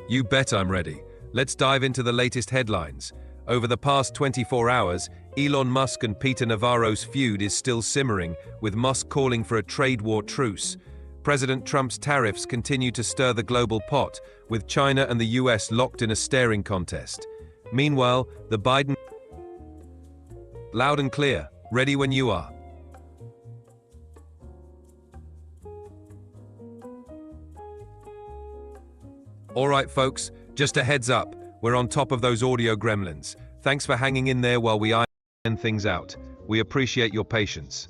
You bet I'm ready. Let's dive into the latest headlines. Over the past 24 hours, Elon Musk and Peter Navarro's feud is still simmering, with Musk calling for a trade war truce. President Trump's tariffs continue to stir the global pot, with China and the US locked in a staring contest. Meanwhile, the Biden... Loud and clear. Ready when you are. All right, folks, just a heads up. We're on top of those audio gremlins. Thanks for hanging in there while we iron things out. We appreciate your patience.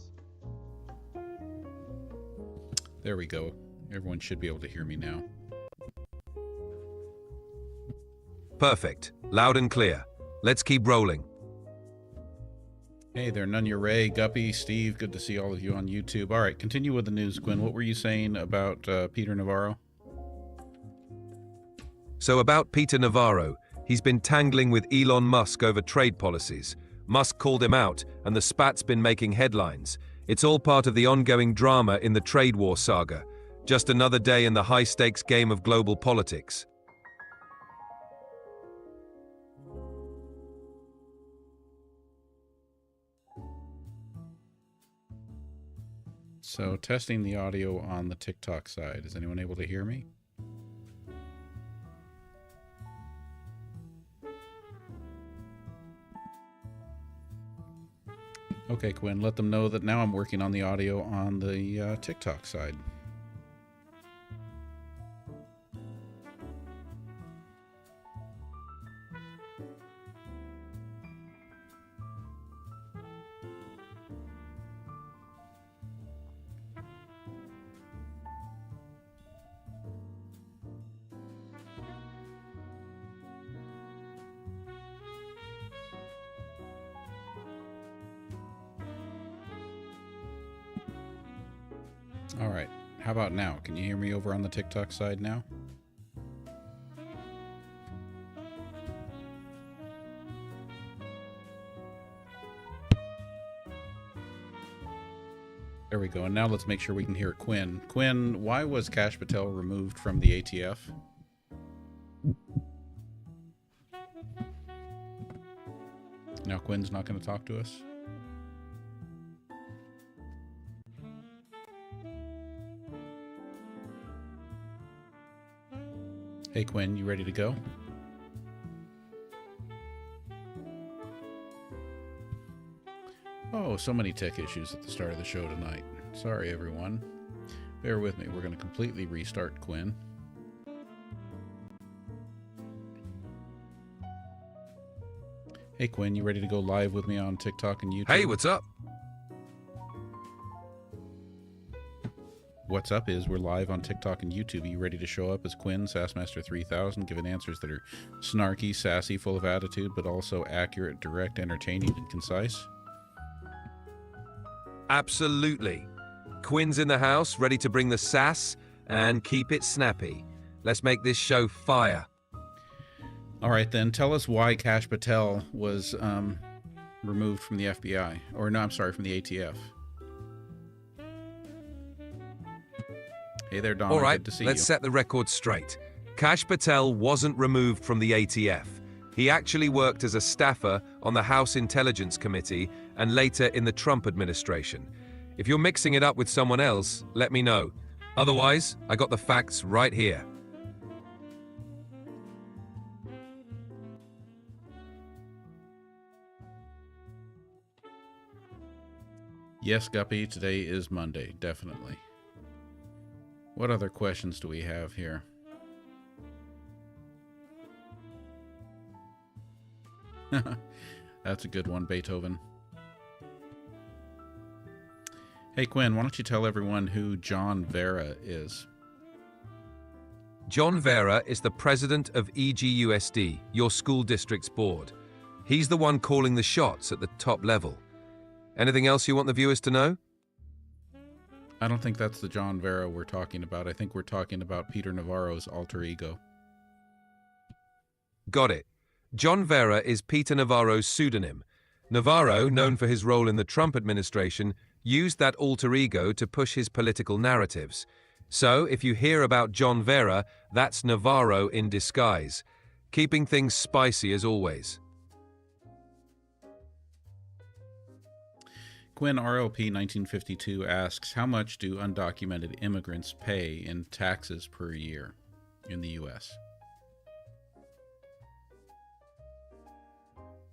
There we go. Everyone should be able to hear me now. Perfect. Loud and clear. Let's keep rolling. Hey there, Nunya Ray, Guppy, Steve. Good to see all of you on YouTube. All right, continue with the news, Quinn. What were you saying about Peter Navarro? So about Peter Navarro, he's been tangling with Elon Musk over trade policies. Musk called him out, and the spat's been making headlines. It's all part of the ongoing drama in the trade war saga. Just another day in the high-stakes game of global politics. So, testing the audio on the TikTok side. Is anyone able to hear me? Okay, Quinn, let them know that now I'm working on the audio on the TikTok side. All right, how about now? Can you hear me over on the TikTok side now? There we go, and now let's make sure we can hear Quinn. Quinn, why was Kash Patel removed from the ATF? Now Quinn's not going to talk to us? Hey Quinn, you ready to go? Oh, so many tech issues at the start of the show tonight. Sorry everyone. Bear with me, we're going to completely restart Quinn. Hey Quinn, you ready to go live with me on TikTok and YouTube? Hey, what's up? What's up is we're live on TikTok and YouTube. Are you ready to show up as Quinn, Sassmaster 3000, giving answers that are snarky, sassy, full of attitude, but also accurate, direct, entertaining, and concise? Absolutely. Quinn's in the house, ready to bring the sass and keep it snappy. Let's make this show fire. All right, then. Tell us why Kash Patel was removed from the FBI. Or, no, I'm sorry, from the ATF. Hey there, Don. All right, good to see let's you. set the record straight. Kash Patel wasn't removed from the ATF. He actually worked as a staffer on the House Intelligence Committee and later in the Trump administration. If you're mixing it up with someone else, let me know. Otherwise, I got the facts right here. Yes, Guppy, today is Monday, definitely. What other questions do we have here? That's a good one, Beethoven. Hey, Quinn, why don't you tell everyone who John Vera is? John Vera is the president of EGUSD, your school district's board. He's the one calling the shots at the top level. Anything else you want the viewers to know? I don't think that's the John Vera we're talking about. I think we're talking about Peter Navarro's alter ego. Got it. John Vera is Peter Navarro's pseudonym. Navarro, known for his role in the Trump administration, used that alter ego to push his political narratives. So, if you hear about John Vera, that's Navarro in disguise, keeping things spicy as always. Quinn RLP 1952 asks, how much do undocumented immigrants pay in taxes per year in the U.S.?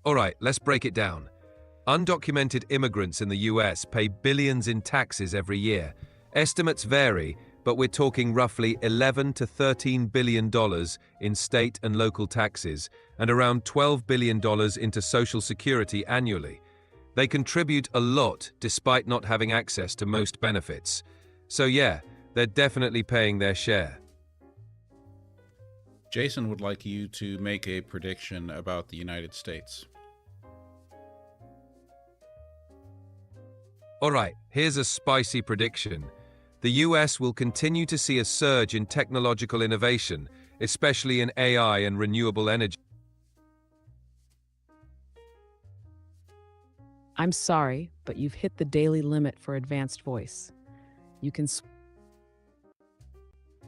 All right, let's break it down. Undocumented immigrants in the US pay billions in taxes every year. Estimates vary, but we're talking roughly $11 to $13 billion in state and local taxes, and around $12 billion into Social Security annually. They contribute a lot despite not having access to most benefits. So yeah, they're definitely paying their share. Jason would like you to make a prediction about the United States. All right, here's a spicy prediction. The US will continue to see a surge in technological innovation, especially in AI and renewable energy. I'm sorry, but you've hit the daily limit for advanced voice. You can... It's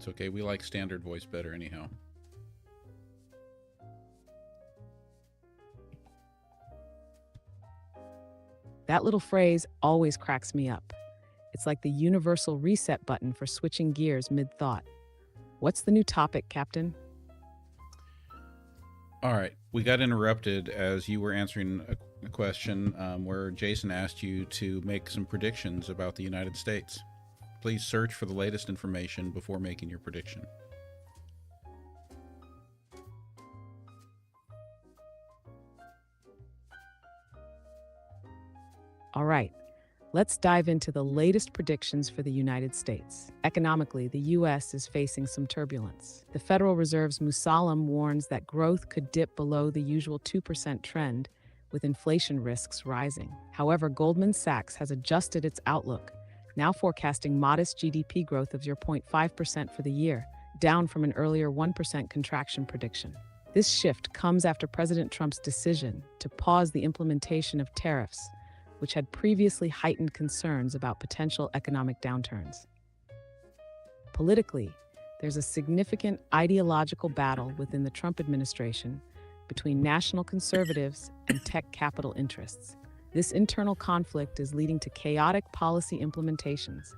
okay, we like standard voice better anyhow. That little phrase always cracks me up. It's like the universal reset button for switching gears mid-thought. What's the new topic, Captain? All right, we got interrupted as you were answering a question where Jason asked you to make some predictions about the United States. Please search for the latest information before making your prediction. All right, let's dive into the latest predictions for the United States. Economically, the U.S. is facing some turbulence. The Federal Reserve's Musalam warns that growth could dip below the usual 2% trend, with inflation risks rising. However, Goldman Sachs has adjusted its outlook, now forecasting modest GDP growth of 0.5% for the year, down from an earlier 1% contraction prediction. This shift comes after President Trump's decision to pause the implementation of tariffs, which had previously heightened concerns about potential economic downturns. Politically, there's a significant ideological battle within the Trump administration between national conservatives and tech capital interests. This internal conflict is leading to chaotic policy implementations,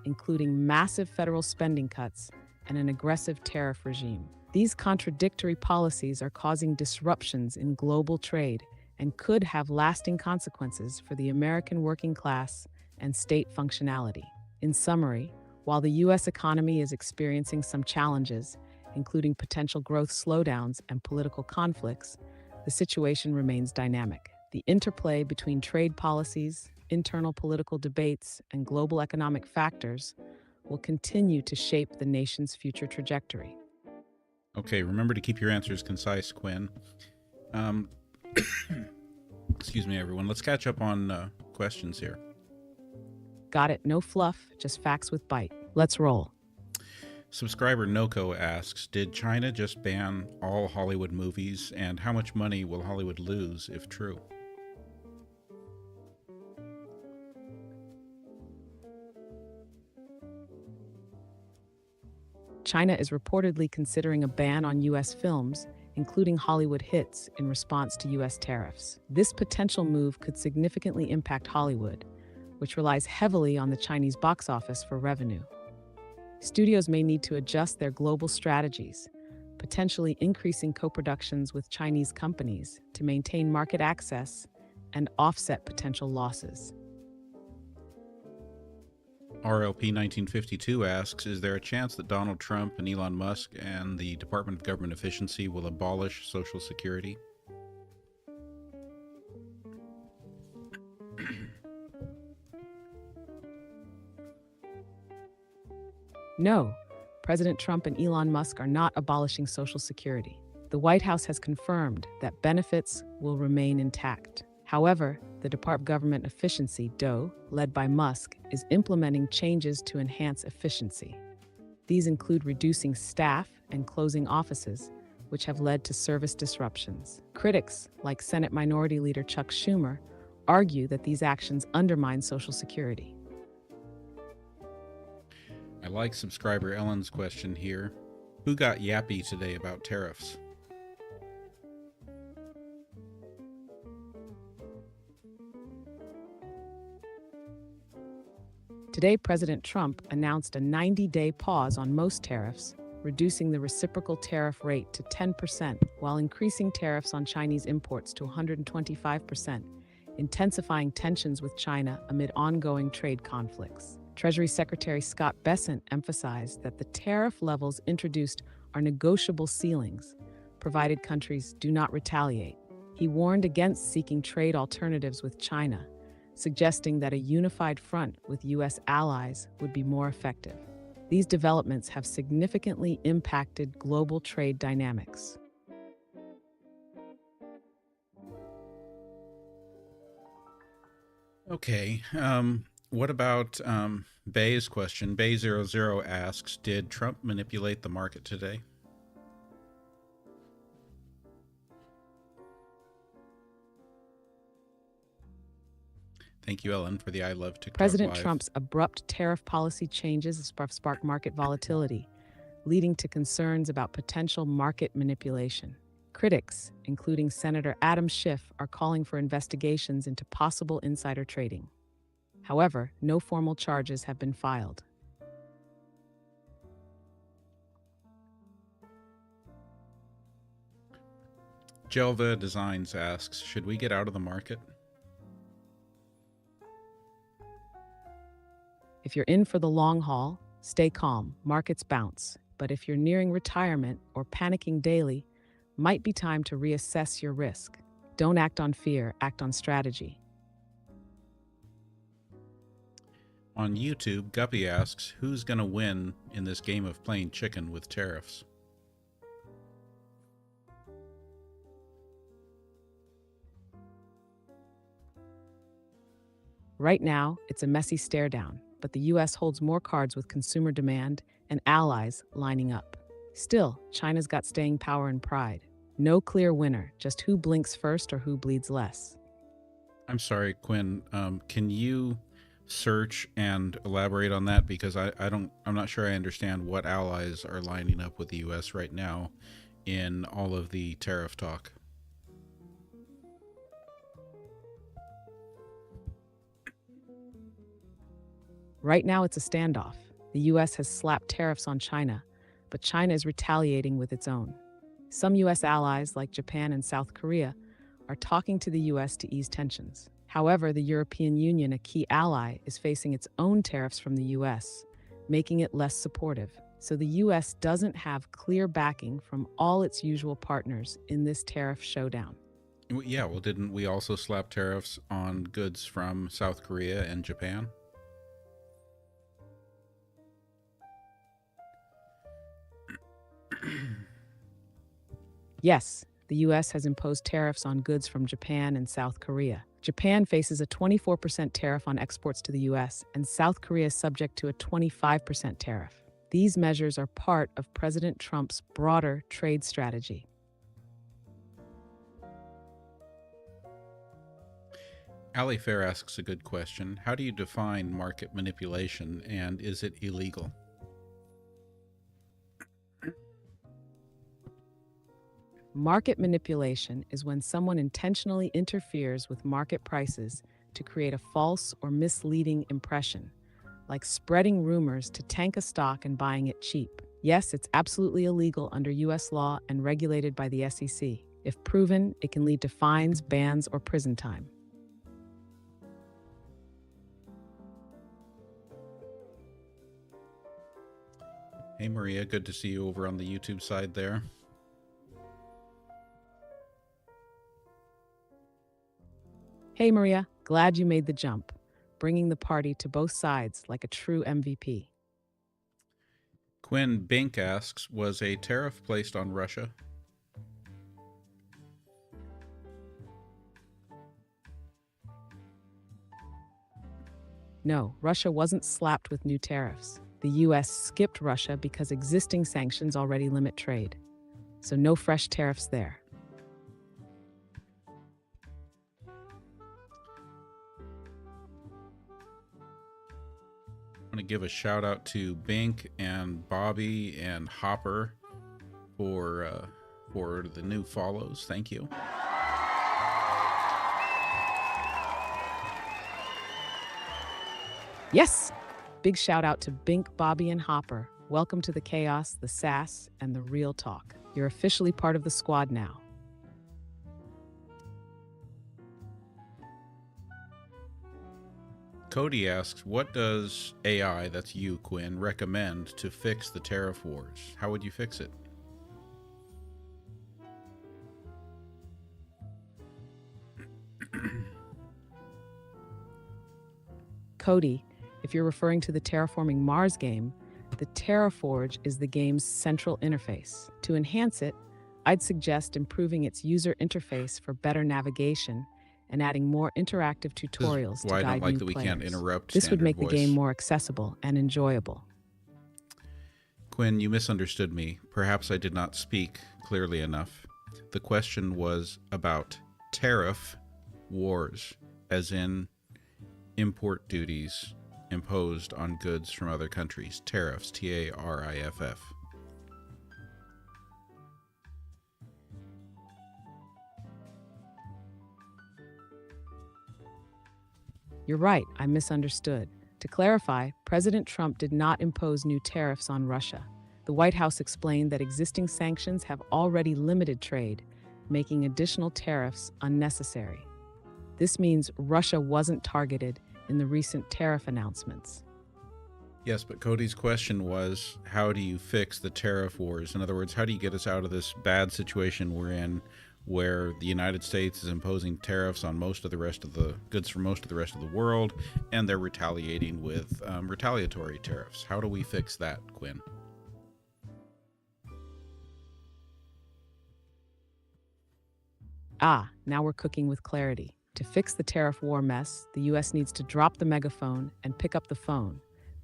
including massive federal spending cuts and an aggressive tariff regime. These contradictory policies are causing disruptions in global trade and could have lasting consequences for the American working class and state functionality. In summary, while the U.S. economy is experiencing some challenges, including potential growth slowdowns and political conflicts, the situation remains dynamic. The interplay between trade policies, internal political debates, and global economic factors will continue to shape the nation's future trajectory. Okay, remember to keep your answers concise, Quinn. Excuse me, everyone. Let's catch up on questions here. Got it. No fluff, just facts with bite. Let's roll. Subscriber Noko asks, did China just ban all Hollywood movies, and how much money will Hollywood lose if true? China is reportedly considering a ban on U.S. films, including Hollywood hits, in response to U.S. tariffs. This potential move could significantly impact Hollywood, which relies heavily on the Chinese box office for revenue. Studios may need to adjust their global strategies, potentially increasing co-productions with Chinese companies to maintain market access and offset potential losses. RLP 1952 asks, is there a chance that Donald Trump and Elon Musk and the Department of Government Efficiency will abolish Social Security? No, President Trump and Elon Musk are not abolishing Social Security. The White House has confirmed that benefits will remain intact. However, the Department of Government Efficiency, DOE, led by Musk, is implementing changes to enhance efficiency. These include reducing staff and closing offices, which have led to service disruptions. Critics, like Senate Minority Leader Chuck Schumer, argue that these actions undermine Social Security. I like subscriber Ellen's question here. Who got yappy today about tariffs? Today, President Trump announced a 90-day pause on most tariffs, reducing the reciprocal tariff rate to 10% while increasing tariffs on Chinese imports to 125%, intensifying tensions with China amid ongoing trade conflicts. Treasury Secretary Scott Bessent emphasized that the tariff levels introduced are negotiable ceilings, provided countries do not retaliate. He warned against seeking trade alternatives with China, suggesting that a unified front with U.S. allies would be more effective. These developments have significantly impacted global trade dynamics. Okay, what about Bay's question? Bay00 asks, did Trump manipulate the market today? Thank you, Ellen, for the I Love TikTok President Live. Trump's abrupt tariff policy changes sparked market volatility, leading to concerns about potential market manipulation. Critics, including Senator Adam Schiff, are calling for investigations into possible insider trading. However, no formal charges have been filed. Jelva Designs asks, should we get out of the market? If you're in for the long haul, stay calm, markets bounce. But if you're nearing retirement or panicking daily, might be time to reassess your risk. Don't act on fear, act on strategy. On YouTube, Guppy asks, who's going to win in this game of playing chicken with tariffs? Right now, it's a messy stare down, but the U.S. holds more cards with consumer demand and allies lining up. Still, China's got staying power and pride. No clear winner, just who blinks first or who bleeds less. I'm sorry, Quinn. Can you search and elaborate on that? Because I'm not sure I understand what allies are lining up with the U.S. right now in all of the tariff talk. Right now, it's a standoff. The U.S. has slapped tariffs on China, but China is retaliating with its own. Some U.S. allies, like Japan and South Korea, are talking to the U.S. to ease tensions. However, the European Union, a key ally, is facing its own tariffs from the U.S., making it less supportive. So the U.S. doesn't have clear backing from all its usual partners in this tariff showdown. Yeah, well, didn't we also slap tariffs on goods from South Korea and Japan? Yes, the U.S. has imposed tariffs on goods from Japan and South Korea. Japan faces a 24% tariff on exports to the U.S., and South Korea is subject to a 25% tariff. These measures are part of President Trump's broader trade strategy. Ali Fair asks a good question. How do you define market manipulation, and is it illegal? Market manipulation is when someone intentionally interferes with market prices to create a false or misleading impression, like spreading rumors to tank a stock and buying it cheap. Yes, it's absolutely illegal under U.S. law and regulated by the SEC. If proven, it can lead to fines, bans, or prison time. Hey, Maria, good to see you over on the YouTube side there. Hey Maria, glad you made the jump, bringing the party to both sides like a true MVP. Quinn Bink asks, was a tariff placed on Russia? No, Russia wasn't slapped with new tariffs. The U.S. skipped Russia because existing sanctions already limit trade. So no fresh tariffs there. I want to give a shout out to Bink and Bobby and Hopper for the new follows. Thank you. Yes! Big shout out to Bink, Bobby, and Hopper. Welcome to the chaos, the sass, and the real talk. You're officially part of the squad now. Cody asks, what does AI, that's you, Quinn, recommend to fix the tariff wars? How would you fix it? Cody, if you're referring to the Terraforming Mars game, the Terraforge is the game's central interface. To enhance it, I'd suggest improving its user interface for better navigation and adding more interactive tutorials to why I guide don't like new that we players. can't interrupt This would standard make the game voice. more accessible and enjoyable. Quinn, you misunderstood me. Perhaps I did not speak clearly enough. The question was about tariff wars, as in import duties imposed on goods from other countries. Tariffs, T-A-R-I-F-F. You're right, I misunderstood. To clarify, President Trump did not impose new tariffs on Russia. The White House explained that existing sanctions have already limited trade, making additional tariffs unnecessary. This means Russia wasn't targeted in the recent tariff announcements. Yes, but Cody's question was, how do you fix the tariff wars? In other words, how do you get us out of this bad situation we're in, where the United States is imposing tariffs on most of the rest of the goods from most of the rest of the world, and they're retaliating with retaliatory tariffs? How do we fix that, Quinn? Now we're cooking with clarity. To fix the tariff war mess, the U.S. needs to drop the megaphone and pick up the phone.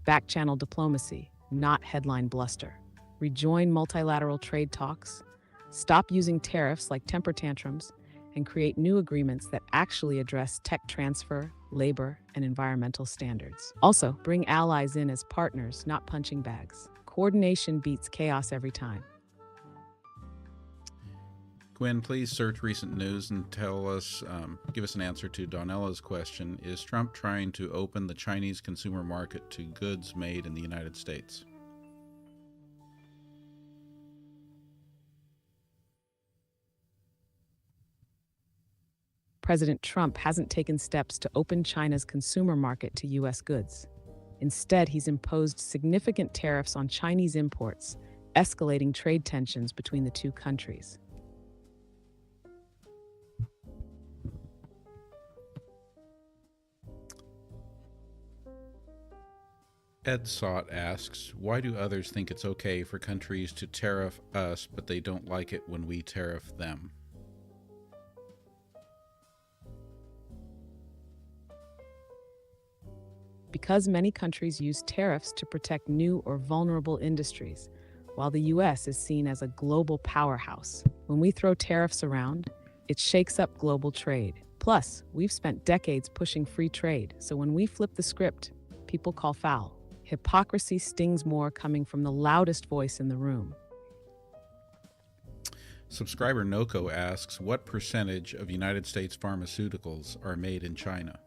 Back-channel diplomacy, not headline bluster. Rejoin multilateral trade talks. Stop using tariffs like temper tantrums, and create new agreements that actually address tech transfer, labor, and environmental standards. Also, bring allies in as partners, not punching bags. Coordination beats chaos every time. Quinn, please search recent news and tell us, give us an answer to Donella's question. Is Trump trying to open the Chinese consumer market to goods made in the United States? President Trump hasn't taken steps to open China's consumer market to U.S. goods. Instead, he's imposed significant tariffs on Chinese imports, escalating trade tensions between the two countries. Ed Sott asks, why do others think it's okay for countries to tariff us, but they don't like it when we tariff them? Because many countries use tariffs to protect new or vulnerable industries, while the U.S. is seen as a global powerhouse. When we throw tariffs around, it shakes up global trade. Plus, we've spent decades pushing free trade, so when we flip the script, people call foul. Hypocrisy stings more coming from the loudest voice in the room. Subscriber Noko asks, what percentage of United States pharmaceuticals are made in China?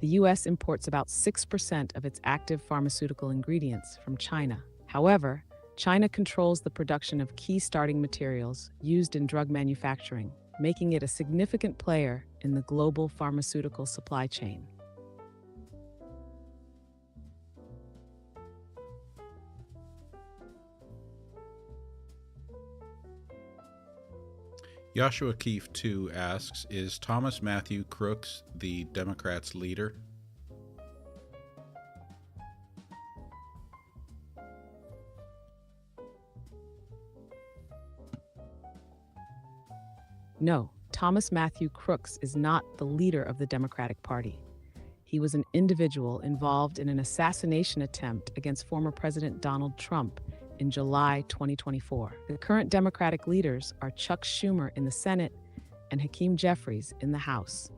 The U.S. imports about 6% of its active pharmaceutical ingredients from China. However, China controls the production of key starting materials used in drug manufacturing, making it a significant player in the global pharmaceutical supply chain. Joshua Keefe 2 asks, is Thomas Matthew Crooks the Democrats' leader? No, Thomas Matthew Crooks is not the leader of the Democratic Party. He was an individual involved in an assassination attempt against former President Donald Trump in July 2024. The current Democratic leaders are Chuck Schumer in the Senate and Hakeem Jeffries in the House.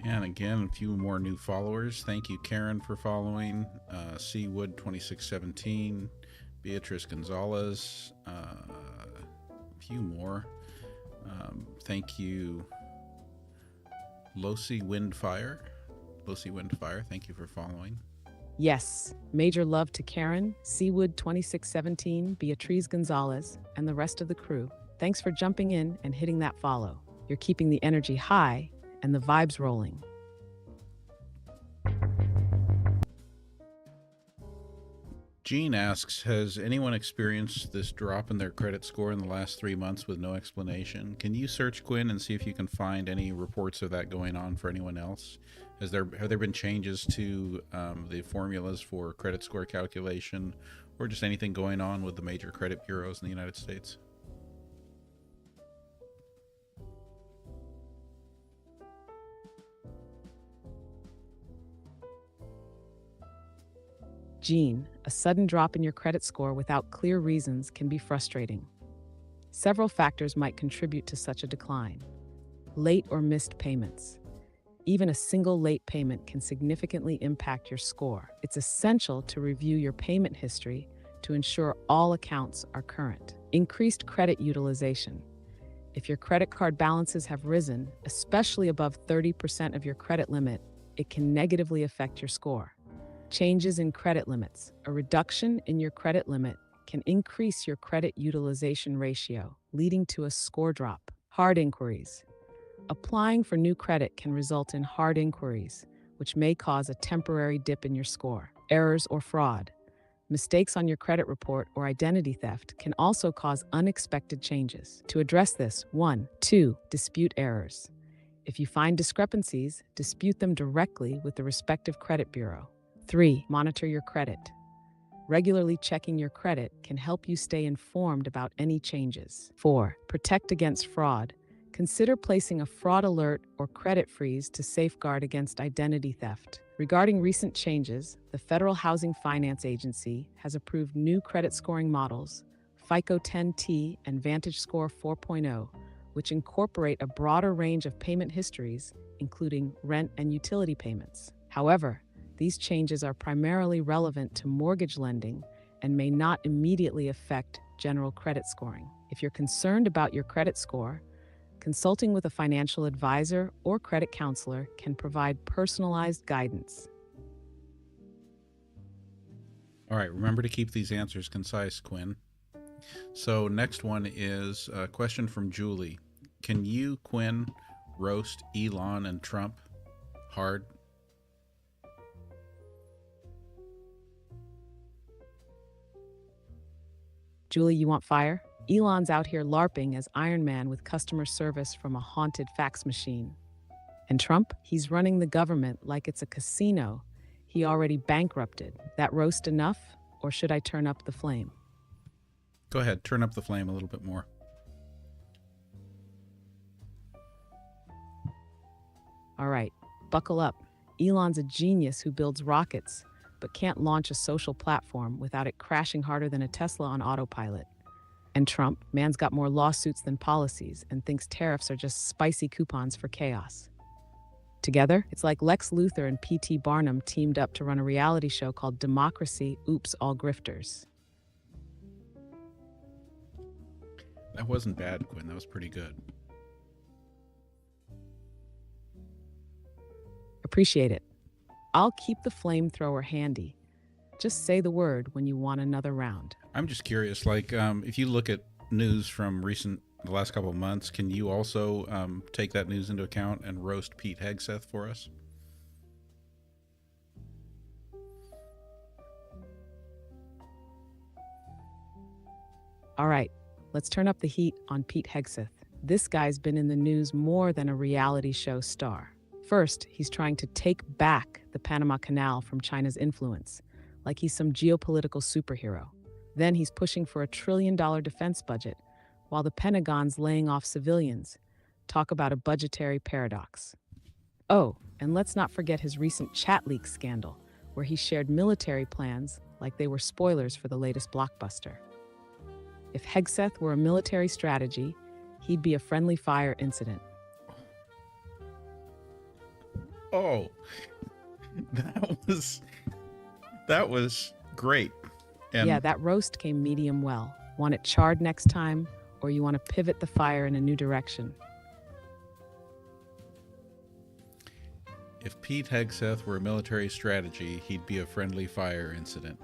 And again, a few more new followers. Thank you, Karen, for following. C. Wood 2617, Beatrice Gonzalez, a few more. Thank you, Losi Windfire. Thank you for following. Yes, major love to Karen, Seawood 2617, Beatriz Gonzalez, and the rest of the crew. Thanks for jumping in and hitting that follow. You're keeping the energy high and the vibes rolling. Gene asks, has anyone experienced this drop in their credit score in the last 3 months with no explanation? Can you search, Quinn, and see if you can find any reports of that going on for anyone else? Have there been changes to the formulas for credit score calculation, or just anything going on with the major credit bureaus in the United States? Gene, a sudden drop in your credit score without clear reasons can be frustrating. Several factors might contribute to such a decline. Late or missed payments. Even a single late payment can significantly impact your score. It's essential to review your payment history to ensure all accounts are current. Increased credit utilization. If your credit card balances have risen, especially above 30% of your credit limit, it can negatively affect your score. Changes in credit limits. A reduction in your credit limit can increase your credit utilization ratio, leading to a score drop. Hard inquiries. Applying for new credit can result in hard inquiries, which may cause a temporary dip in your score. Errors or fraud. Mistakes on your credit report or identity theft can also cause unexpected changes. To address this, 2, dispute errors. If you find discrepancies, dispute them directly with the respective credit bureau. 3, monitor your credit. Regularly checking your credit can help you stay informed about any changes. 4, protect against fraud. Consider placing a fraud alert or credit freeze to safeguard against identity theft. Regarding recent changes, the Federal Housing Finance Agency has approved new credit scoring models, FICO 10T and VantageScore 4.0, which incorporate a broader range of payment histories, including rent and utility payments. However, these changes are primarily relevant to mortgage lending and may not immediately affect general credit scoring. If you're concerned about your credit score, consulting with a financial advisor or credit counselor can provide personalized guidance. All right, remember to keep these answers concise, Quinn. So next one is a question from Julie. Can you, Quinn, roast Elon and Trump hard? Julie, you want fire? Elon's out here LARPing as Iron Man with customer service from a haunted fax machine. And Trump? He's running the government like it's a casino he already bankrupted. That roast enough, or should I turn up the flame? Go ahead, turn up the flame a little bit more. All right, buckle up. Elon's a genius who builds rockets, but can't launch a social platform without it crashing harder than a Tesla on autopilot. And Trump, man's got more lawsuits than policies and thinks tariffs are just spicy coupons for chaos. Together, it's like Lex Luthor and P.T. Barnum teamed up to run a reality show called Democracy, Oops, All Grifters. That wasn't bad, Quinn. That was pretty good. Appreciate it. I'll keep the flamethrower handy. Just say the word when you want another round. I'm just curious, like, if you look at news from the last couple of months, can you also take that news into account and roast Pete Hegseth for us? All right, let's turn up the heat on Pete Hegseth. This guy's been in the news more than a reality show star. First, he's trying to take back the Panama Canal from China's influence, like he's some geopolitical superhero. Then he's pushing for $1 trillion defense budget, while the Pentagon's laying off civilians. Talk about a budgetary paradox. Oh, and let's not forget his recent chat leak scandal, where he shared military plans like they were spoilers for the latest blockbuster. If Hegseth were a military strategy, he'd be a friendly fire incident. Oh, that was great. And Yeah, that roast came medium well. Want it charred next time, or you want to pivot the fire in a new direction? if Pete Hegseth were a military strategy, he'd be a friendly fire incident.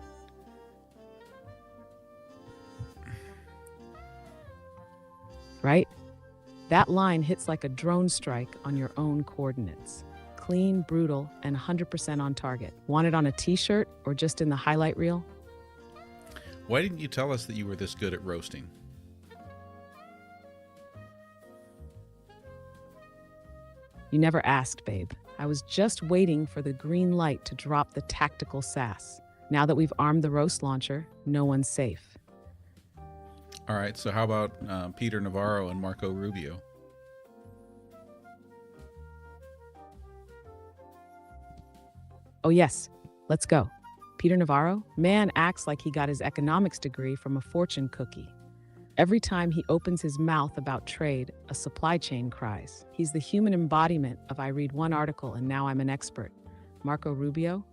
Right? That line hits like a drone strike on your own coordinates. Clean, brutal, and 100% on target. Want it on a t-shirt or just in the highlight reel? Why didn't you tell us that you were this good at roasting? You never asked, babe. I was just waiting for the green light to drop the tactical sass. Now that we've armed the roast launcher, no one's safe. All right, so how about Peter Navarro and Marco Rubio? Oh yes, let's go. Peter Navarro? Man acts like he got his economics degree from a fortune cookie. Every time he opens his mouth about trade, a supply chain cries. He's the human embodiment of I read one article and now I'm an expert. Marco Rubio?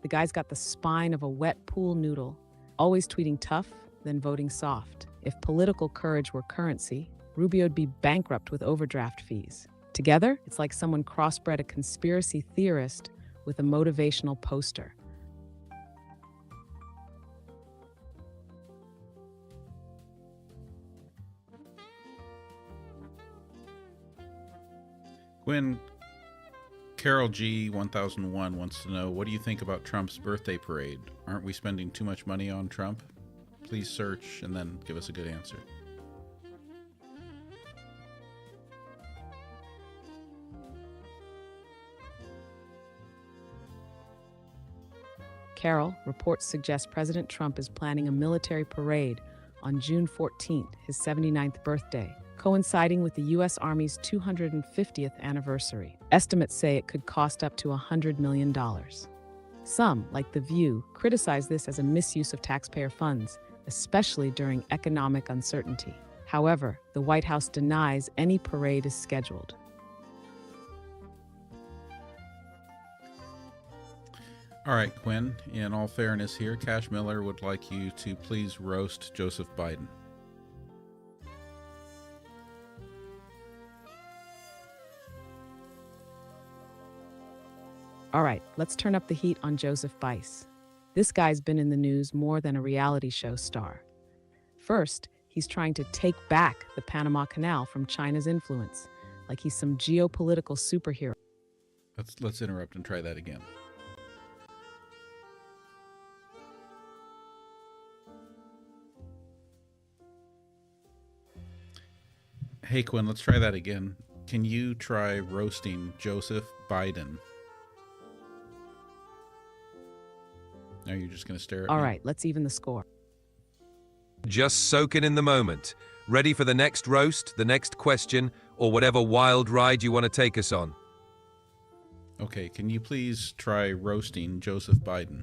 The guy's got the spine of a wet pool noodle, always tweeting tough, then voting soft. If political courage were currency, Rubio'd be bankrupt with overdraft fees. Together, it's like someone crossbred a conspiracy theorist with a motivational poster. Quinn, Carol G 1001 wants to know, what do you think about Trump's birthday parade? Aren't we spending too much money on Trump? Please search and then give us a good answer. Carol, reports suggest President Trump is planning a military parade on June 14th, his 79th birthday, coinciding with the U.S. Army's 250th anniversary. Estimates say it could cost up to $100 million. Some, like The View, criticize this as a misuse of taxpayer funds, especially during economic uncertainty. However, the White House denies any parade is scheduled. All right, Quinn, in all fairness here, Cash Miller would like you to please roast Joseph Biden. All right, let's turn up the heat on Joseph Bice. This guy's been in the news more than a reality show star. First, he's trying to take back the Panama Canal from China's influence, like he's some geopolitical superhero. Let's interrupt and try that again. Hey, Quinn, let's try that again. Can you try roasting Joseph Biden? Now you're just going to stare at me? All right, let's even the score. Just soaking in the moment. Ready for the next roast, the next question, or whatever wild ride you want to take us on. Okay, can you please try roasting Joseph Biden?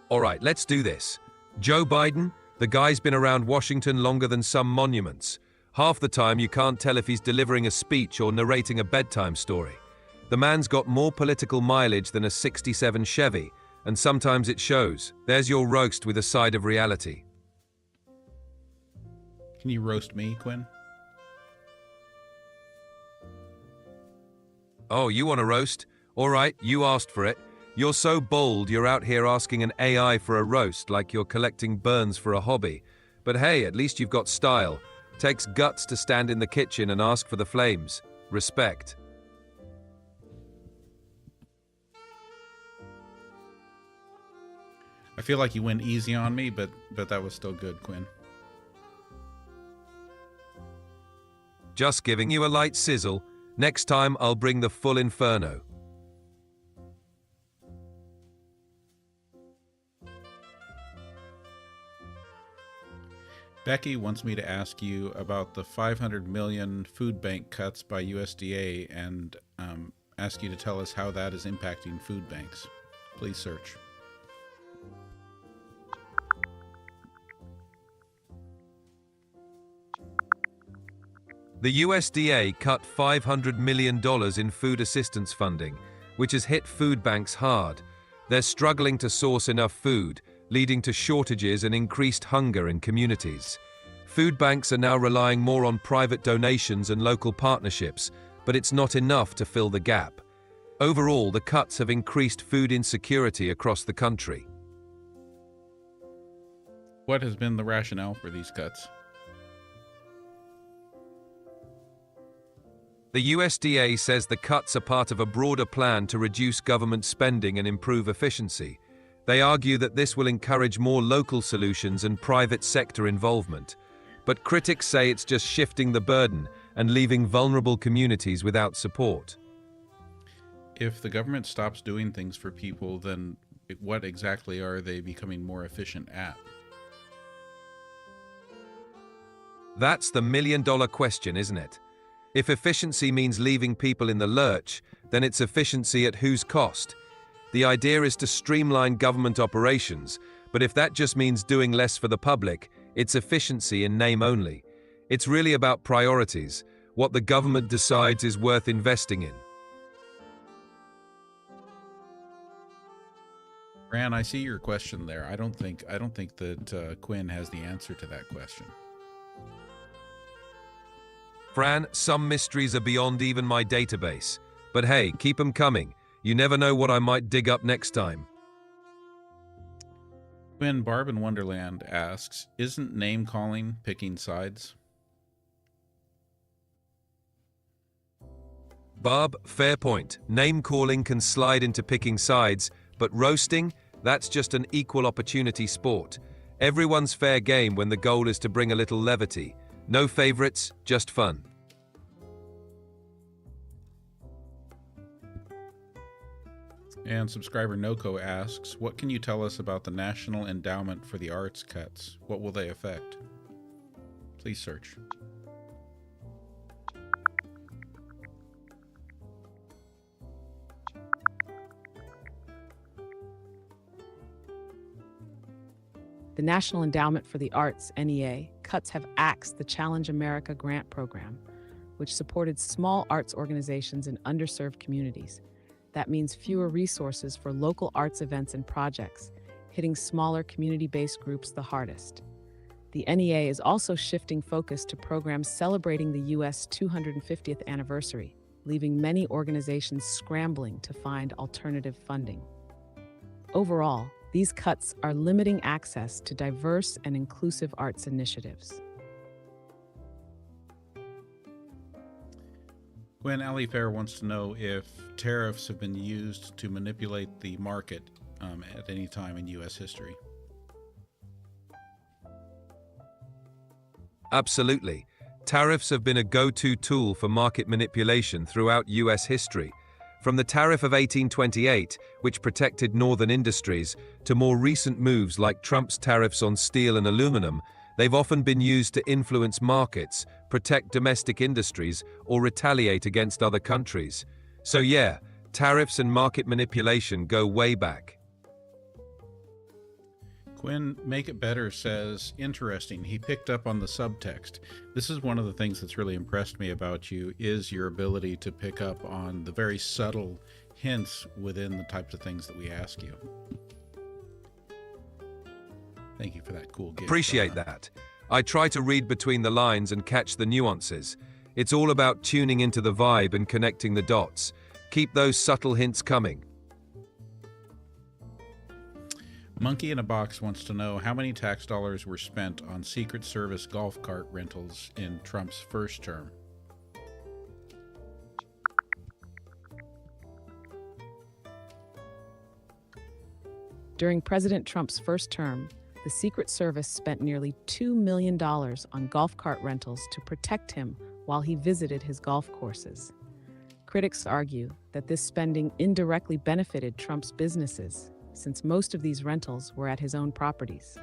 All right, let's do this. Joe Biden, the guy's been around Washington longer than some monuments. Half the time you can't tell if he's delivering a speech or narrating a bedtime story. The man's got more political mileage than a '67 Chevy, and sometimes it shows. There's your roast with a side of reality. Can you roast me, Quinn? Oh, you want a roast? All right, you asked for it. You're so bold, you're out here asking an AI for a roast like you're collecting burns for a hobby. But hey, at least you've got style. Takes guts to stand in the kitchen and ask for the flames. Respect. I feel like you went easy on me, but that was still good, Quinn. Just giving you a light sizzle. Next time I'll bring the full inferno. Becky wants me to ask you about the 500 million food bank cuts by USDA and ask you to tell us how that is impacting food banks. Please search. The USDA cut $500 million in food assistance funding, which has hit food banks hard. They're struggling to source enough food, leading to shortages and increased hunger in communities. Food banks are now relying more on private donations and local partnerships, but it's not enough to fill the gap. Overall, the cuts have increased food insecurity across the country. What has been the rationale for these cuts? The USDA says the cuts are part of a broader plan to reduce government spending and improve efficiency. They argue that this will encourage more local solutions and private sector involvement. But critics say it's just shifting the burden and leaving vulnerable communities without support. If the government stops doing things for people, then what exactly are they becoming more efficient at? That's the million-dollar question, isn't it? If efficiency means leaving people in the lurch, then it's efficiency at whose cost? The idea is to streamline government operations, but if that just means doing less for the public, it's efficiency in name only. It's really about priorities, what the government decides is worth investing in. Fran, I see your question there. I don't think that Quinn has the answer to that question. Fran, some mysteries are beyond even my database. But hey, keep them coming. You never know what I might dig up next time. Quinn, Barb in Wonderland asks, isn't name-calling picking sides? Barb, fair point. Name-calling can slide into picking sides, but roasting, that's just an equal opportunity sport. Everyone's fair game when the goal is to bring a little levity. No favorites, just fun. And subscriber Noko asks, what can you tell us about the National Endowment for the Arts cuts? What will they affect? Please search. The National Endowment for the Arts, NEA, cuts have axed the Challenge America grant program, which supported small arts organizations in underserved communities. That means fewer resources for local arts events and projects, hitting smaller community-based groups the hardest. The NEA is also shifting focus to programs celebrating the U.S. 250th anniversary, leaving many organizations scrambling to find alternative funding. Overall, these cuts are limiting access to diverse and inclusive arts initiatives. Gwen Ali Fair wants to know if tariffs have been used to manipulate the market at any time in U.S. history. Absolutely. Tariffs have been a go-to tool for market manipulation throughout U.S. history. From the Tariff of 1828, which protected northern industries, to more recent moves like Trump's tariffs on steel and aluminum, they've often been used to influence markets, protect domestic industries, or retaliate against other countries. So yeah, tariffs and market manipulation go way back. Quinn Make It Better says, interesting, he picked up on the subtext. This is one of the things that's really impressed me about you, is your ability to pick up on the very subtle hints within the types of things that we ask you. Thank you for that cool gift. Appreciate that. I try to read between the lines and catch the nuances. It's all about tuning into the vibe and connecting the dots. Keep those subtle hints coming. Monkey in a Box wants to know how many tax dollars were spent on Secret Service golf cart rentals in Trump's first term. During President Trump's first term, the Secret Service spent nearly $2 million on golf cart rentals to protect him while he visited his golf courses. Critics argue that this spending indirectly benefited Trump's businesses, since most of these rentals were at his own properties.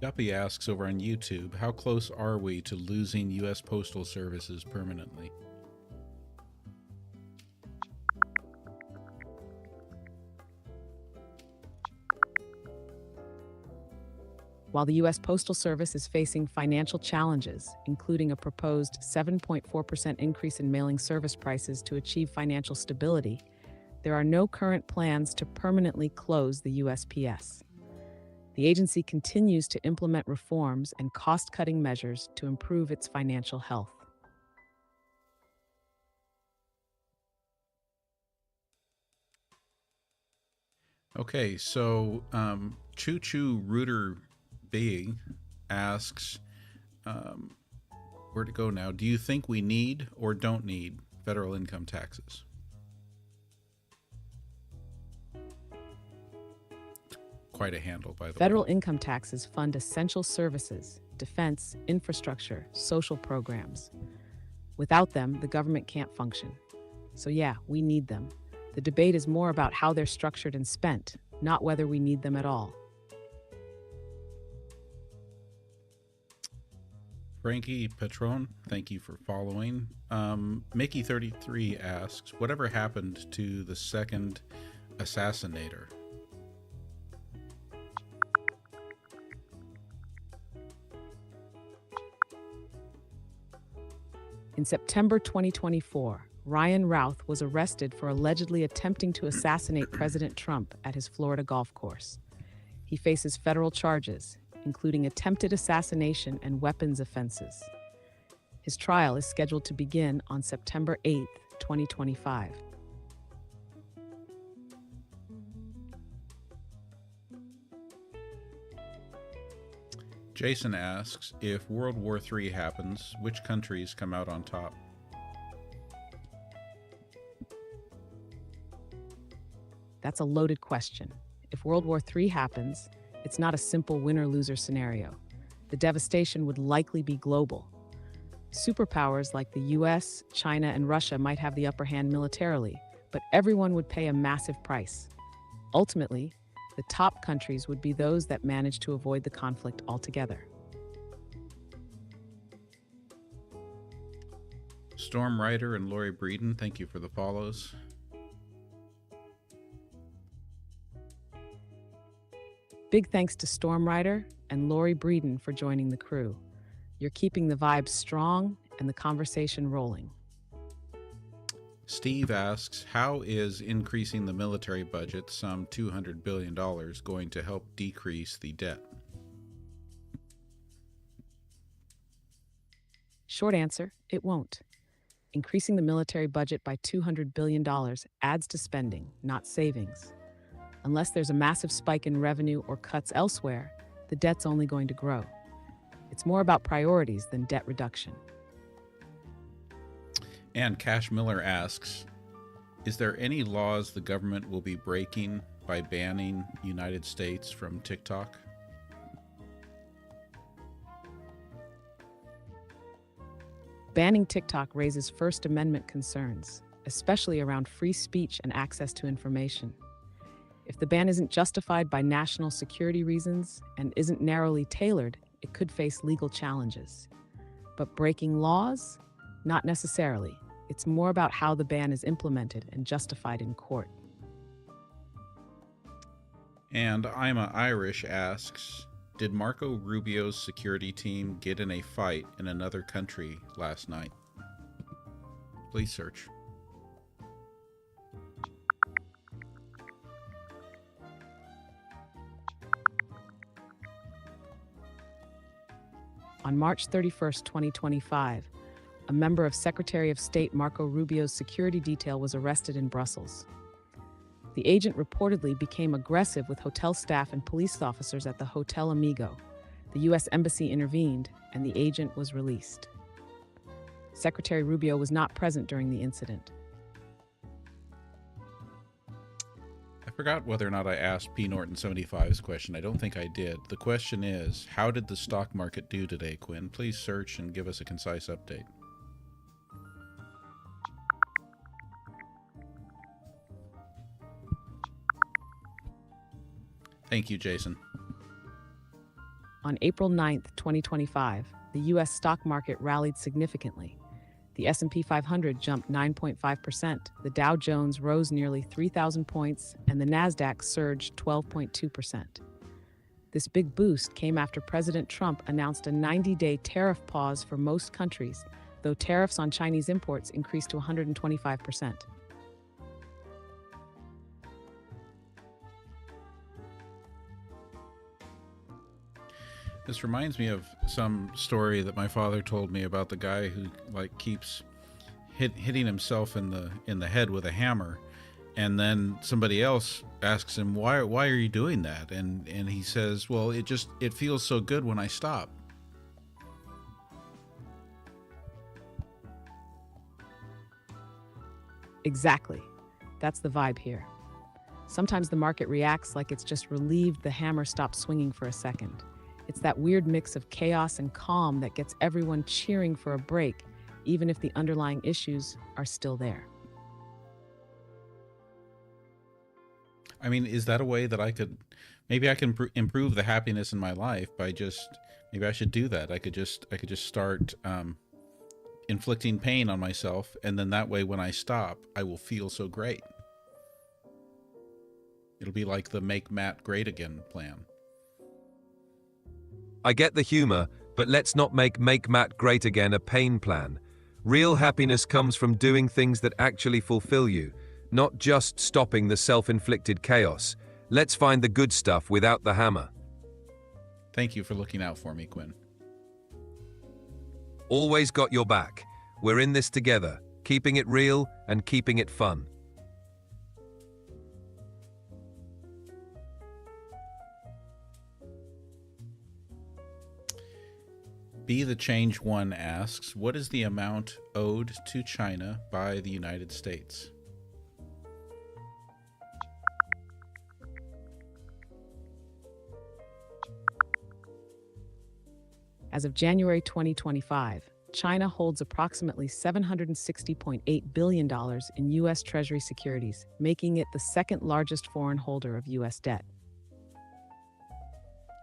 Guppy asks over on YouTube, how close are we to losing U.S. Postal Services permanently? While the U.S. Postal Service is facing financial challenges, including a proposed 7.4% increase in mailing service prices to achieve financial stability, there are no current plans to permanently close the USPS. The agency continues to implement reforms and cost-cutting measures to improve its financial health. Okay, so Choo Choo Rooter B asks, where to go now? Do you think we need or don't need federal income taxes? Quite a handle, by the way. Federal income taxes fund essential services, defense, infrastructure, social programs. Without them, the government can't function. So yeah, we need them. The debate is more about how they're structured and spent, not whether we need them at all. Frankie Patron, thank you for following. Mickey33 asks, whatever happened to the second assassinator? In September 2024, Ryan Routh was arrested for allegedly attempting to assassinate President Trump at his Florida golf course. He faces federal charges, including attempted assassination and weapons offenses. His trial is scheduled to begin on September 8, 2025. Jason asks, if World War III happens, which countries come out on top? That's a loaded question. If World War III happens, it's not a simple winner-loser scenario. The devastation would likely be global. Superpowers like the US, China, and Russia might have the upper hand militarily, but everyone would pay a massive price. Ultimately, the top countries would be those that manage to avoid the conflict altogether. Storm Rider and Lori Breeden, thank you for the follows. Big thanks to Storm Rider and Lori Breeden for joining the crew. You're keeping the vibes strong and the conversation rolling. Steve asks, how is increasing the military budget, some $200 billion, going to help decrease the debt? Short answer, it won't. Increasing the military budget by $200 billion adds to spending, not savings. Unless there's a massive spike in revenue or cuts elsewhere, the debt's only going to grow. It's more about priorities than debt reduction. And Cash Miller asks, is there any laws the government will be breaking by banning United States from TikTok? Banning TikTok raises First Amendment concerns, especially around free speech and access to information. If the ban isn't justified by national security reasons and isn't narrowly tailored, it could face legal challenges. But breaking laws? Not necessarily. It's more about how the ban is implemented and justified in court. And I'm a Irish asks, did Marco Rubio's security team get in a fight in another country last night? Please search. On March 31, 2025, a member of Secretary of State Marco Rubio's security detail was arrested in Brussels. The agent reportedly became aggressive with hotel staff and police officers at the Hotel Amigo. The U.S. Embassy intervened, and the agent was released. Secretary Rubio was not present during the incident. I forgot whether or not I asked P. Norton 75's question. I don't think I did. The question is, how did the stock market do today, Quinn? Please search and give us a concise update. Thank you, Jason. On April 9, 2025, the U.S. stock market rallied significantly. The S&P 500 jumped 9.5%, the Dow Jones rose nearly 3,000 points, and the Nasdaq surged 12.2%. This big boost came after President Trump announced a 90-day tariff pause for most countries, though tariffs on Chinese imports increased to 125%. This reminds me of some story that my father told me about the guy who keeps hitting himself in the head with a hammer, and then somebody else asks him, why are you doing that? And he says, well, it feels so good when I stop. Exactly. That's the vibe here. Sometimes the market reacts like it's just relieved the hammer stopped swinging for a second. It's that weird mix of chaos and calm that gets everyone cheering for a break, even if the underlying issues are still there. I mean, is that a way that maybe I can improve the happiness in my life by maybe I should do that. I could just start inflicting pain on myself, and then that way when I stop, I will feel so great. It'll be like the Make Matt Great Again plan. I get the humor, but let's not make Matt Great Again a pain plan. Real happiness comes from doing things that actually fulfill you, not just stopping the self-inflicted chaos. Let's find the good stuff without the hammer. Thank you for looking out for me, Quinn. Always got your back. We're in this together, keeping it real and keeping it fun. Be the Change One asks, what is the amount owed to China by the United States? As of January 2025, China holds approximately $760.8 billion in U.S. Treasury securities, making it the second largest foreign holder of U.S. debt.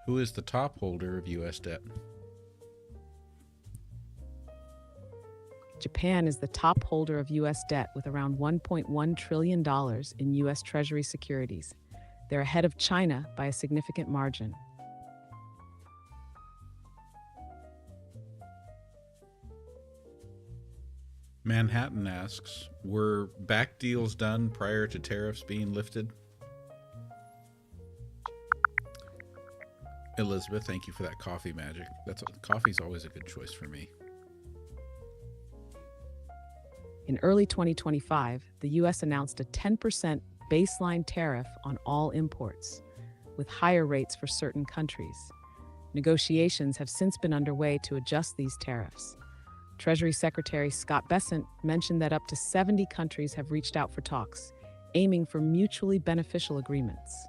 Who is the top holder of U.S. debt? Japan is the top holder of U.S. debt with around $1.1 trillion in U.S. Treasury securities. They're ahead of China by a significant margin. Manhattan asks, were back deals done prior to tariffs being lifted? Elizabeth, thank you for that coffee magic. Coffee's always a good choice for me. In early 2025, the U.S. announced a 10% baseline tariff on all imports, with higher rates for certain countries. Negotiations have since been underway to adjust these tariffs. Treasury Secretary Scott Bessent mentioned that up to 70 countries have reached out for talks, aiming for mutually beneficial agreements.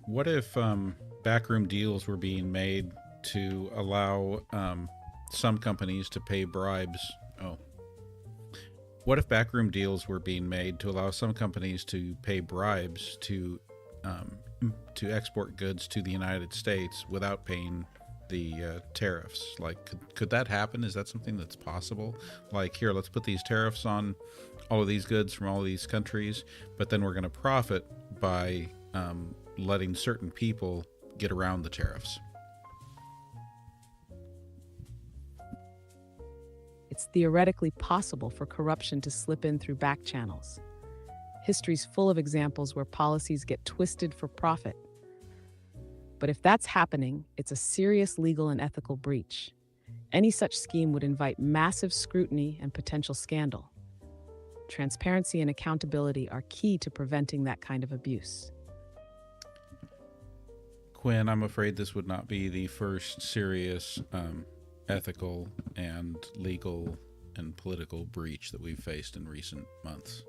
What if backroom deals were being made to allow some companies to pay bribes? What if backroom deals were being made to allow some companies to pay bribes to export goods to the United States without paying the tariffs? Could that happen? Is that something that's possible? Here, let's put these tariffs on all of these goods from all of these countries, but then we're going to profit by letting certain people get around the tariffs. It's theoretically possible for corruption to slip in through back channels. History's full of examples where policies get twisted for profit. But if that's happening, it's a serious legal and ethical breach. Any such scheme would invite massive scrutiny and potential scandal. Transparency and accountability are key to preventing that kind of abuse. Quinn, I'm afraid this would not be the first serious ethical and legal and political breach that we've faced in recent months.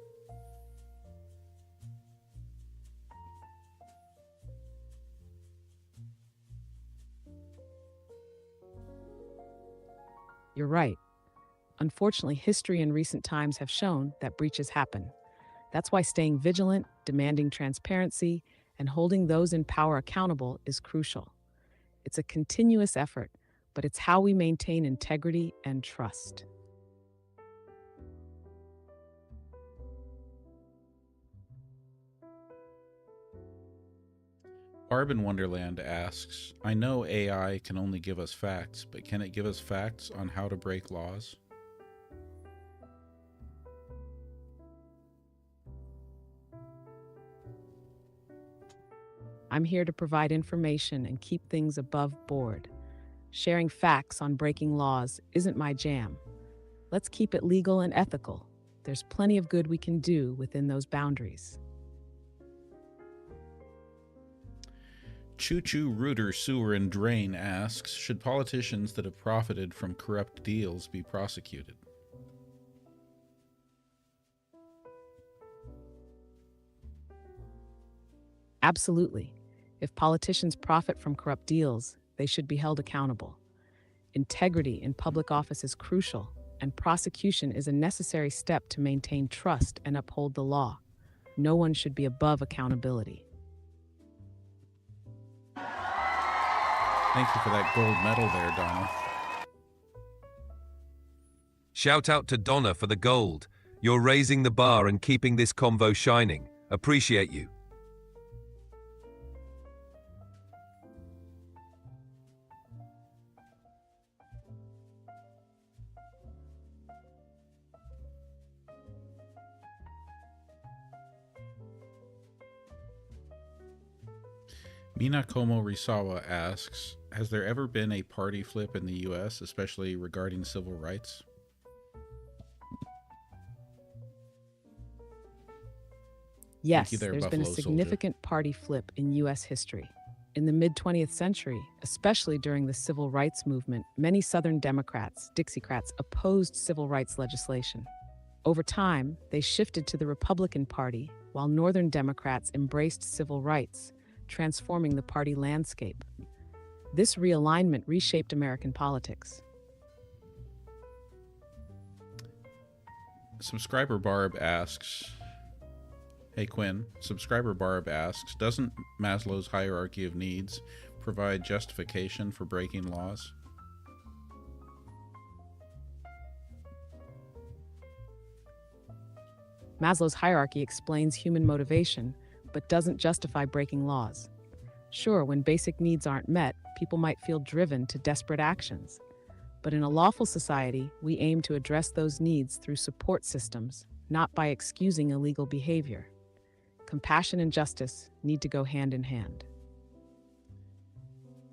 You're right. Unfortunately, history in recent times have shown that breaches happen. That's why staying vigilant, demanding transparency, and holding those in power accountable is crucial. It's a continuous effort, but it's how we maintain integrity and trust. Barb in Wonderland asks, I know AI can only give us facts, but can it give us facts on how to break laws? I'm here to provide information and keep things above board. Sharing facts on breaking laws isn't my jam. Let's keep it legal and ethical. There's plenty of good we can do within those boundaries. Choo Choo Rooter Sewer and Drain asks, should politicians that have profited from corrupt deals be prosecuted? Absolutely. If politicians profit from corrupt deals, they should be held accountable. Integrity in public office is crucial, and prosecution is a necessary step to maintain trust and uphold the law. No one should be above accountability. Thank you for that gold medal there, Donna. Shout out to Donna for the gold. You're raising the bar and keeping this convo shining. Appreciate you. Minakomo Risawa asks, has there ever been a party flip in the U.S., especially regarding civil rights? Yes, there, there's been a Buffalo significant party flip in U.S. history. In the mid-20th century, especially during the civil rights movement, many Southern Democrats, Dixiecrats, opposed civil rights legislation. Over time, they shifted to the Republican Party, while Northern Democrats embraced civil rights, transforming the party landscape. This realignment reshaped American politics. Subscriber Barb asks, hey Quinn, Subscriber Barb asks, doesn't Maslow's hierarchy of needs provide justification for breaking laws? Maslow's hierarchy explains human motivation, but doesn't justify breaking laws. Sure, when basic needs aren't met, people might feel driven to desperate actions. But in a lawful society, we aim to address those needs through support systems, not by excusing illegal behavior. Compassion and justice need to go hand in hand.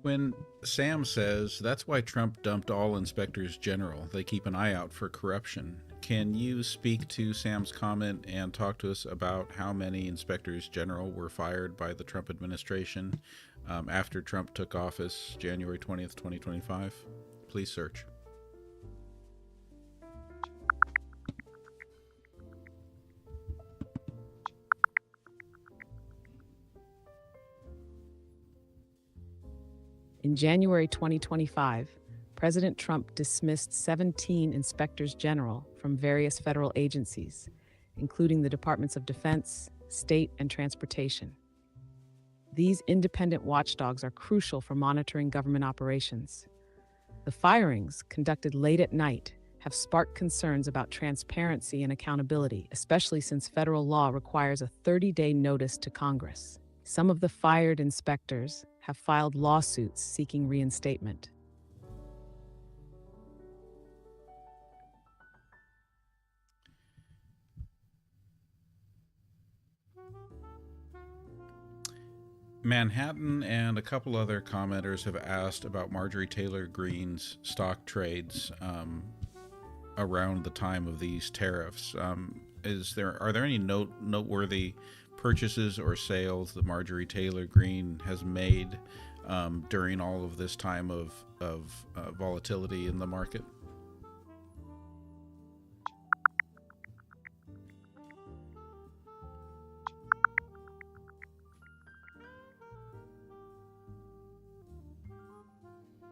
When Sam says, that's why Trump dumped all inspectors general, they keep an eye out for corruption. Can you speak to Sam's comment and talk to us about how many inspectors general were fired by the Trump administration after Trump took office January 20th, 2025? Please search. In January 2025, President Trump dismissed 17 inspectors general from various federal agencies, including the Departments of Defense, State, and Transportation. These independent watchdogs are crucial for monitoring government operations. The firings, conducted late at night, have sparked concerns about transparency and accountability, especially since federal law requires a 30-day notice to Congress. Some of the fired inspectors have filed lawsuits seeking reinstatement. Manhattan and a couple other commenters have asked about Marjorie Taylor Greene's stock trades around the time of these tariffs. Are there any noteworthy purchases or sales that Marjorie Taylor Greene has made during all of this time of volatility in the market?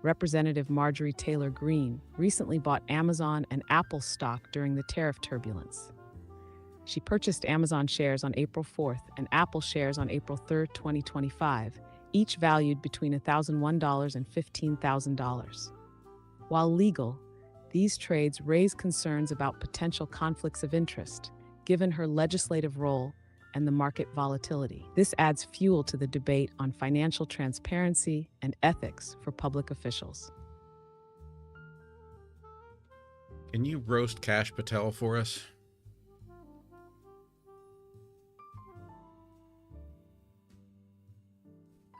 Representative Marjorie Taylor Greene recently bought Amazon and Apple stock during the tariff turbulence. She purchased Amazon shares on April 4th and Apple shares on April 3rd, 2025, each valued between $1,001 and $15,000. While legal, these trades raise concerns about potential conflicts of interest, given her legislative role and the market volatility. This adds fuel to the debate on financial transparency and ethics for public officials. Can you roast Kash Patel for us?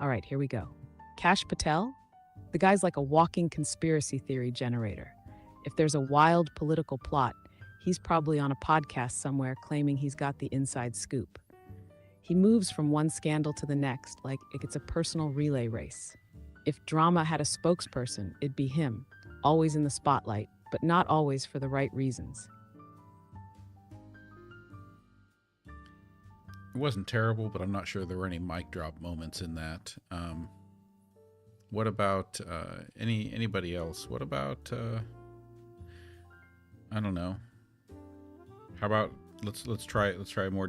All right, here we go. Kash Patel? The guy's like a walking conspiracy theory generator. If there's a wild political plot, he's probably on a podcast somewhere claiming he's got the inside scoop. He moves from one scandal to the next like it's a personal relay race. If drama had a spokesperson, it'd be him, always in the spotlight, but not always for the right reasons. It wasn't terrible, but I'm not sure there were any mic drop moments in that. What about anybody else? What about I don't know. How about let's try a more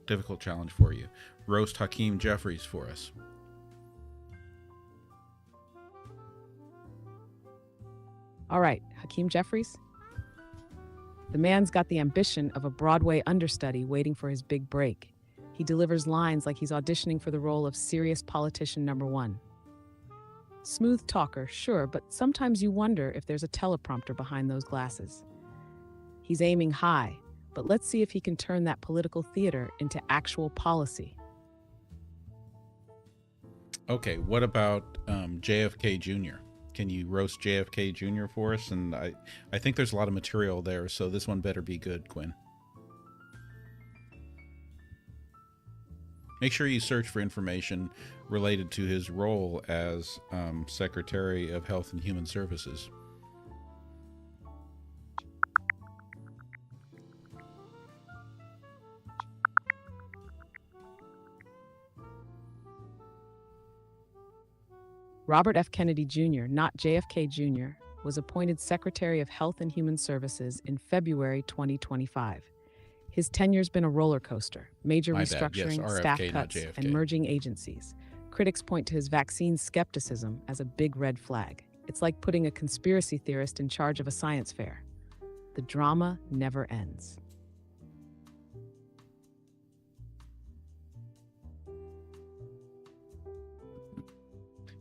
difficult challenge for you. Roast Hakeem Jeffries for us. All right, Hakeem Jeffries? The man's got the ambition of a Broadway understudy waiting for his big break. He delivers lines like he's auditioning for the role of serious politician number one. Smooth talker, sure, but sometimes you wonder if there's a teleprompter behind those glasses. He's aiming high, but let's see if he can turn that political theater into actual policy. Okay, what about JFK Jr.? Can you roast JFK Jr. for us? And I think there's a lot of material there, so this one better be good, Quinn. Make sure you search for information related to his role as Secretary of Health and Human Services. Robert F. Kennedy Jr., not JFK Jr., was appointed Secretary of Health and Human Services in February 2025. His tenure's been a roller coaster, major restructuring, yes, staff RFK, cuts, not JFK. and merging agencies. Critics point to his vaccine skepticism as a big red flag. It's like putting a conspiracy theorist in charge of a science fair. The drama never ends.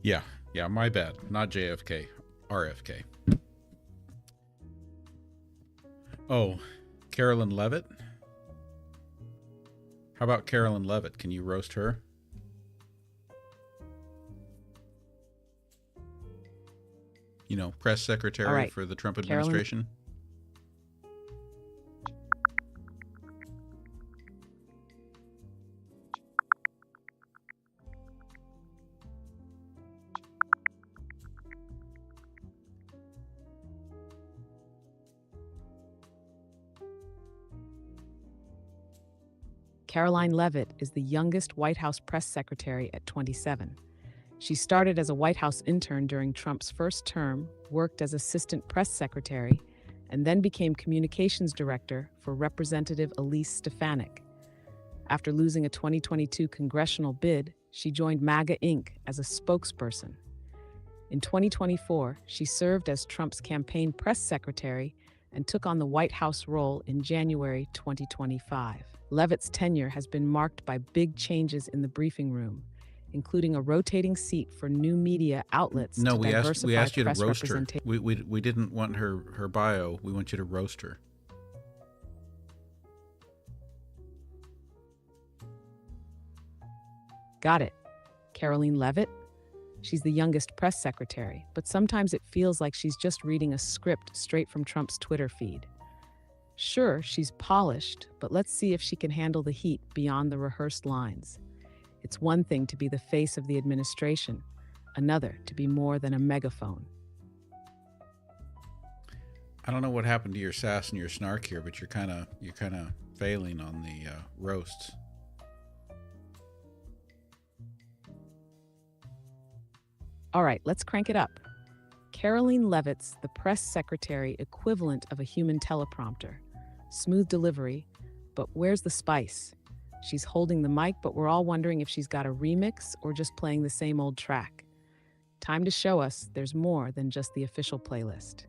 Yeah, my bad. Not JFK, RFK. Oh, Carolyn Levitt? How about Carolyn Levitt? Can you roast her? You know, press secretary for the Trump administration. Caroline Levitt is the youngest White House press secretary at 27. She started as a White House intern during Trump's first term, worked as assistant press secretary, and then became communications director for Representative Elise Stefanik. After losing a 2022 congressional bid, she joined MAGA Inc. as a spokesperson. In 2024, she served as Trump's campaign press secretary and took on the White House role in January 2025. Levitt's tenure has been marked by big changes in the briefing room, including a rotating seat for new media outlets. No, to we asked you to press roast her. We didn't want her bio. We want you to roast her. Got it. Caroline Levitt? She's the youngest press secretary, but sometimes it feels like she's just reading a script straight from Trump's Twitter feed. Sure, she's polished, but let's see if she can handle the heat beyond the rehearsed lines. It's one thing to be the face of the administration, another to be more than a megaphone. I don't know what happened to your sass and your snark here, but you're kind of failing on the roasts. All right, let's crank it up. Caroline Levitt's the press secretary equivalent of a human teleprompter. Smooth delivery, but where's the spice? She's holding the mic, but we're all wondering if she's got a remix or just playing the same old track. Time to show us there's more than just the official playlist.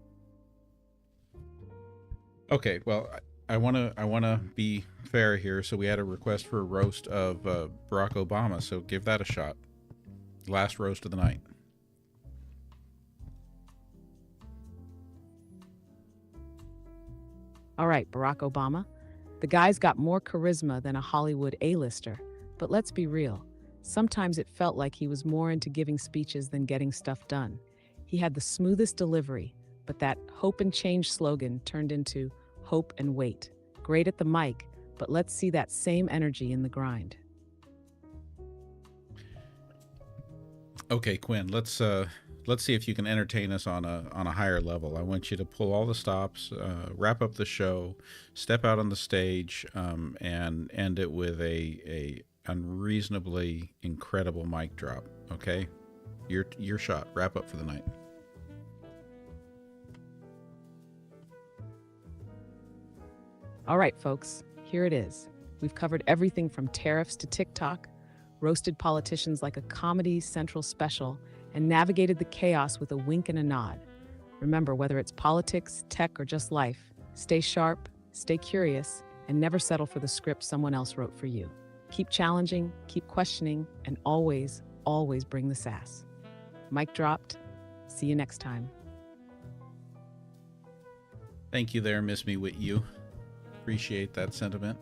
Okay, well, I wanna be fair here. So we had a request for a roast of Barack Obama. So give that a shot. Last roast of the night. All right, Barack Obama. The guy's got more charisma than a Hollywood A-lister. But let's be real. Sometimes it felt like he was more into giving speeches than getting stuff done. He had the smoothest delivery, but that hope and change slogan turned into hope and wait. Great at the mic, but let's see that same energy in the grind. Okay, Quinn, let's see if you can entertain us on a higher level. I want you to pull all the stops, wrap up the show, step out on the stage, and end it with a unreasonably incredible mic drop. Okay, your shot. Wrap up for the night. All right, folks, here it is. We've covered everything from tariffs to TikTok, roasted politicians like a Comedy Central special, and navigated the chaos with a wink and a nod. Remember, whether it's politics, tech, or just life, stay sharp, stay curious, and never settle for the script someone else wrote for you. Keep challenging, keep questioning, and always, always bring the sass. Mic dropped. See you next time. Thank you there, Miss Me With You. Appreciate that sentiment.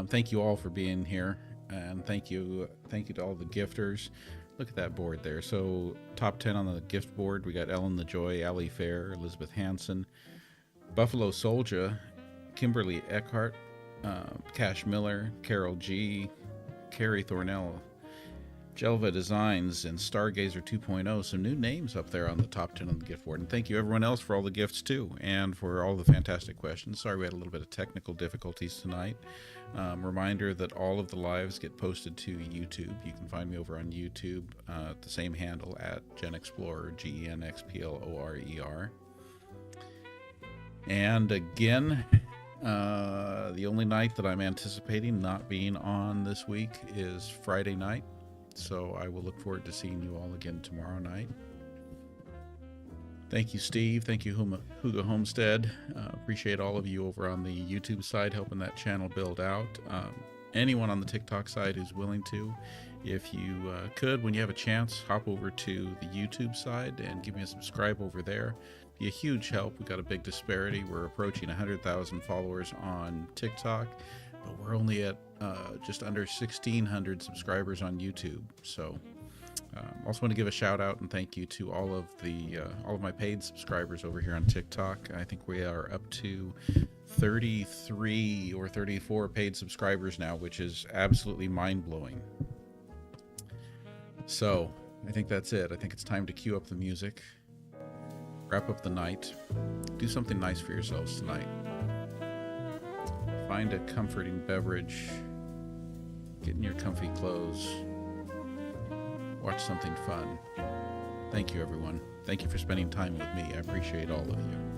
Thank you all for being here, and thank you to all the gifters. Look at that board there. So top 10 on the gift board, we got Ellen the Joy, Ali Fair, Elizabeth Hansen, Buffalo Soldier, Kimberly Eckhart, Cash Miller, Carol G, Carrie Thornell, Jelva Designs, and Stargazer 2.0. Some new names up there on the top 10 on the gift board. And thank you everyone else for all the gifts too, and for all the fantastic questions. Sorry we had a little bit of technical difficulties tonight. Reminder that all of the lives get posted to YouTube. You can find me over on YouTube at the same handle at GenXplorer, GenXplorer. And again, the only night that I'm anticipating not being on this week is Friday night. So I will look forward to seeing you all again tomorrow night. Thank you, Steve. Thank you, Hugo Homestead. Appreciate all of you over on the YouTube side helping that channel build out. Anyone on the TikTok side who's willing to, if you could, when you have a chance, hop over to the YouTube side and give me a subscribe over there. Be a huge help. We've got a big disparity. We're approaching 100,000 followers on TikTok, but we're only at just under 1,600 subscribers on YouTube. So also want to give a shout out and thank you to all of my paid subscribers over here on TikTok. I think we are up to 33 or 34 paid subscribers now, which is absolutely mind-blowing. So I think that's it. I think it's time to cue up the music, wrap up the night, do something nice for yourselves tonight. Find a comforting beverage, get in your comfy clothes, watch something fun. Thank you, everyone. Thank you for spending time with me. I appreciate all of you.